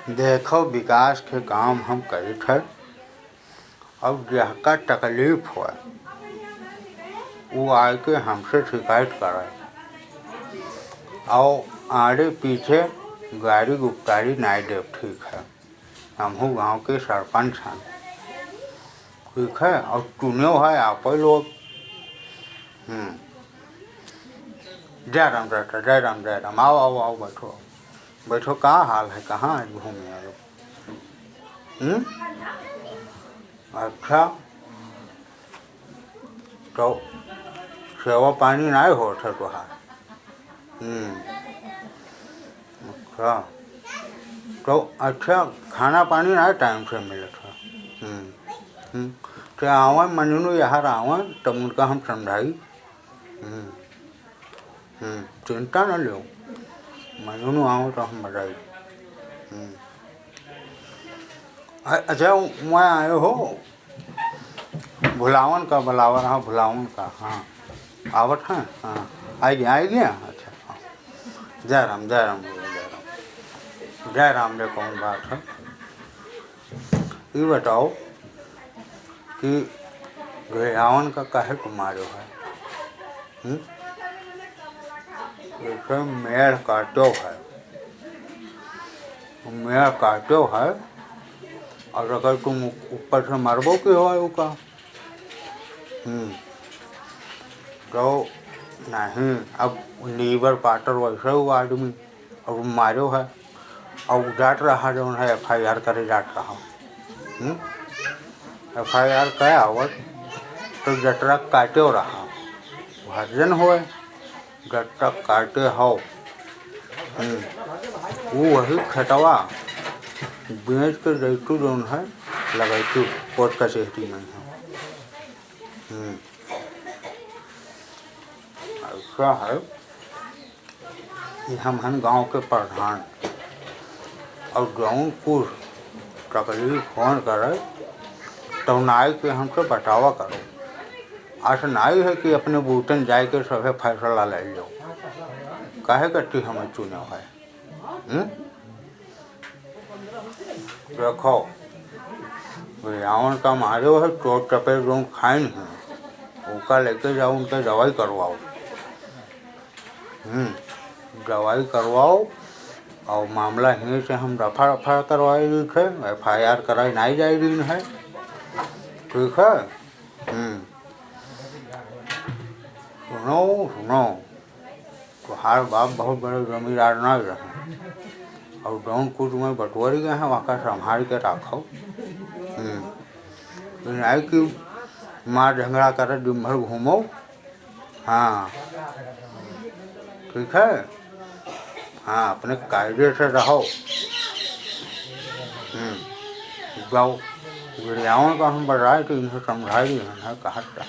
देखो विकास के काम हम करित है और जहका तकलीफ हो वो आके हमसे शिकायत करे और आगे पीछे गाड़ी गुप्तारी नहीं दे। ठीक है, हमहू गांव के सरपंच हैं, ठीक है, और चुने है आप लोग। जय राम चाचा, जय राम जय राम। आओ आओ आओ, बैठो बैठो। कहाँ हाल है, कहाँ आज घूमे आए? अच्छा, तो सेवा पानी नहीं हो तुहार? अच्छा, तो अच्छा खाना पानी नहीं टाइम से मिले था? तो आवा मनू यहाँ आवा तब उनका हम समझाई। चिंता न लो, मनू आओ तो हम बताई। अच्छा, मैं आए हो भुलावन का बुलावा रहा, भुलावन का। हाँ आवत है। हाँ आ गया। अच्छा हाँ, जय राम जय राम जय राम जय राम। रे कौन बात है ये बताओ कि भुलावन का काहे तुम्हारे है? जैसे मेड़ काटो है, मेड़ काटो है, और अगर तुम ऊपर से मरबो के हो का तो नहीं। अब लीवर पाटर वैसे हुआ आदमी और मारो है और जाट रहा जो है FIR करे जाट रहा। FIR क्या आवत तो जटरा काटे रहा भर्जन हो, जब तक काटे हो वो वही खटवा बेच के जैतू जो है लगैतू कोर्ट कचहरी में है। ऐसा है कि हम गांव के प्रधान और जौन कुछ तकलीफ फोन करे तो नाई के हमसे बचावा करो। आज नाई है कि अपने बूटन जाए के सभी फैसला ले लो, काहे कट्टी हमें चुने है। देखो रावण का मारे है चोट चपेट जो खाए नहीं उसका लेके जाओ, उनके दवाई करवाओ। दवाई करवाओ और मामला यहीं से हम रफा करवाए दी थे, FIR कराई नहीं जाए रही है। ठीक है, सुनो सुनो, तुम्हारे बाप बहुत बड़े जमींदार नहीं रहे और जौन कुछ में बटोरी गए हैं वहाँ संभाल के रखो। नहीं कि मार झगड़ा कर दिन भर घूमो। हाँ ठीक है, हाँ अपने कायदे से रहो। जाओ गिरियाओं का हम बताए तो इन्हें समझाई है कहा था।